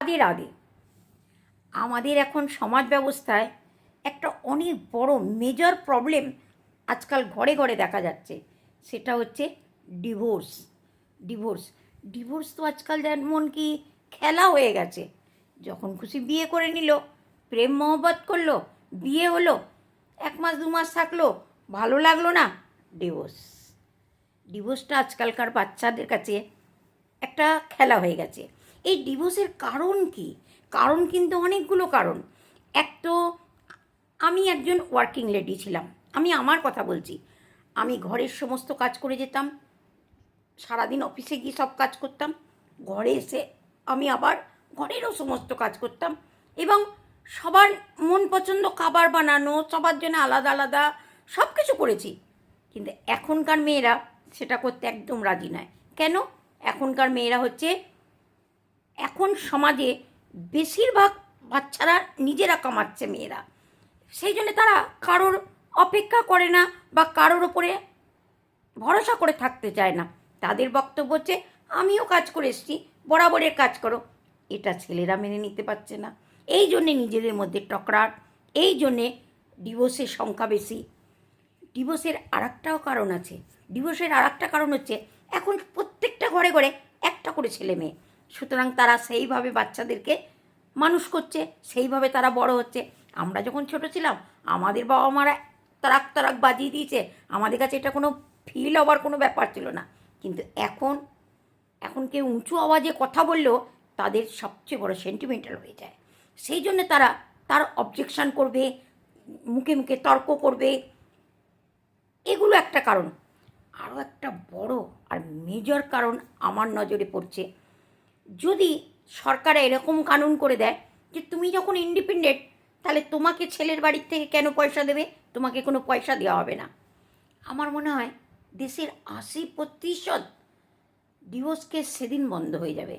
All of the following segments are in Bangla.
রাধে রাধে। আমাদের এখন সমাজ ব্যবস্থায় একটা অনেক বড় মেজর প্রবলেম আজকাল ঘরে ঘরে দেখা যাচ্ছে, সেটা হচ্ছে ডিভোর্স। ডিভোর্স ডিভোর্স তো আজকাল যেমন কি খেলা হয়ে গেছে। যখন খুশি বিয়ে করে নিল, প্রেম মহব্বত করলো, বিয়ে হলো, 1 মাস 2 মাস থাকলো, ভালো লাগলো না, ডিভোর্স। ডিভোর্সটা আজকালকার বাচ্চাদের কাছে একটা খেলা হয়ে গেছে। এই ডিভোর্সের কারণ কি? কারণ কিন্তু অনেকগুলো কারণ। এক তো আমি একজন ওয়ার্কিং লেডি ছিলাম, আমি আমার কথা বলছি। আমি ঘরের সমস্ত কাজ করে যেতাম, সারাদিন অফিসে গিয়ে সব কাজ করতাম, ঘরে এসে আমি আবার ঘরেরও সমস্ত কাজ করতাম এবং সবার মন পছন্দ খাবার বানানো, সবার জন্য আলাদা আলাদা সব কিছু করেছি। কিন্তু এখনকার মেয়েরা সেটা করতে একদম রাজি নয়। কেন? এখনকার মেয়েরা হচ্ছে, এখন সমাজে বেশিরভাগ বাচ্চারা নিজেরা কামাচ্ছে মেয়েরা, সেই জন্য তারা কারোর অপেক্ষা করে না বা কারোর ওপরে ভরসা করে থাকতে চায় না। তাদের বক্তব্য হচ্ছে আমিও কাজ করে এসেছি, বরাবরের কাজ করো। এটা ছেলেরা মেনে নিতে পারছে না, এই জন্যে নিজেদের মধ্যে টকরার, এই জন্যে ডিভোর্সের সংখ্যা বেশি। ডিভোর্সের আরেকটাও কারণ আছে। ডিভোর্সের আরেকটা কারণ হচ্ছে এখন প্রত্যেকটা ঘরে ঘরে একটা করে ছেলে মেয়ে, সুতরাং তারা সেইভাবে বাচ্চাদেরকে মানুষ করছে, সেইভাবে তারা বড় হচ্ছে। আমরা যখন ছোট ছিলাম আমাদের বাবা মারা তারাক তারাক বাজিয়ে দিয়েছে, আমাদের কাছে এটা কোনো ফিল হওয়ার কোনো ব্যাপার ছিল না। কিন্তু এখন এখন কেউ উঁচু আওয়াজে কথা বললেও তাদের সবচেয়ে বড় সেন্টিমেন্টাল হয়ে যায়। সেই জন্য তারা তার অবজেকশান করবে, মুখে মুখে তর্ক করবে। এগুলো একটা কারণ। আরও একটা বড় আর মেজর কারণ আমার নজরে পড়ছে, যদি সরকার এরকম কানুন করে দেয় যে তুমি যখন ইন্ডিপেন্ডেন্ট, তাহলে তোমাকে ছেলের বাড়ির থেকে কেন পয়সা দেবে, তোমাকে কোনো পয়সা দেওয়া হবে না। আমার মনে হয় দেশের 80% ডিভোর্স কেস সেদিন বন্ধ হয়ে যাবে,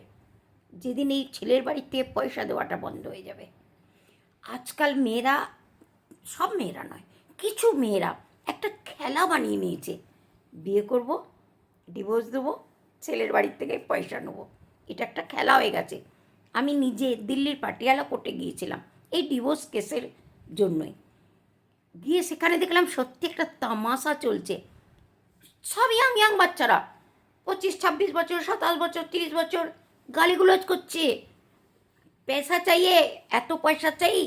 যেদিন এই ছেলের বাড়ির থেকে পয়সা দেওয়াটা বন্ধ হয়ে যাবে। আজকাল মেয়েরা, সব মেয়েরা নয়, কিছু মেয়েরা একটা খেলা বানিয়ে নিয়েছে, বিয়ে করব, ডিভোর্স দেবো, ছেলের বাড়ির থেকে পয়সা নেবো। এটা একটা খেলা হয়ে গেছে। আমি নিজে দিল্লির পাটিয়ালা কোর্টে গিয়েছিলাম এই ডিভোর্স কেসের জন্যই। গিয়ে সেখানে দেখলাম সত্যি একটা তামাশা চলছে। সব ইয়াং ইয়াং বাচ্চারা, 25-26 বছর, 27 বছর, 30 বছর, গালিগুলোজ করছে, পয়সা চাইয়ে, এত পয়সা চাই।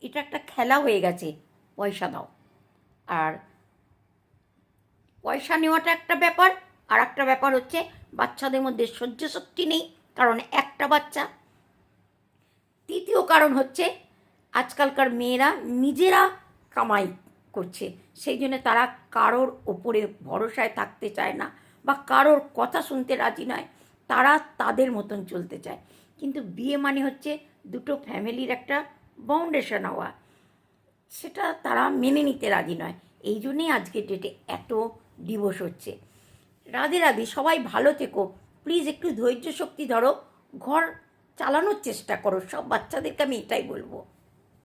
এটা একটা খেলা হয়ে গেছে, পয়সা দাও। আর পয়সা নেওয়াটা একটা ব্যাপার, আর একটা ব্যাপার হচ্ছে বাচ্চাদের মধ্যে সহ্য শক্তি নেই, কারণ একটা বাচ্চা। তৃতীয় কারণ হচ্ছে আজকালকার মেয়েরা নিজেরা কামাই করছে, সেই জন্য তারা কারোর ওপরে ভরসায় থাকতে চায় না বা কারোর কথা শুনতে রাজি নয়, তারা তাদের মতন চলতে চায়। কিন্তু বিয়ে মানে হচ্ছে দুটো ফ্যামিলির একটা বাউন্ডেশন হওয়া, সেটা তারা মেনে নিতে রাজি নয়। এই জন্যেই আজকের ডেটে এত ডিভোর্স হচ্ছে। রাধে রাধে, সবাই ভালো থেকো, প্লিজ একটু ধৈর্য শক্তি ধরো, ঘর চালানোর চেষ্টা করো। সব বাচ্চাদেরকে আমি এটাই বলবো।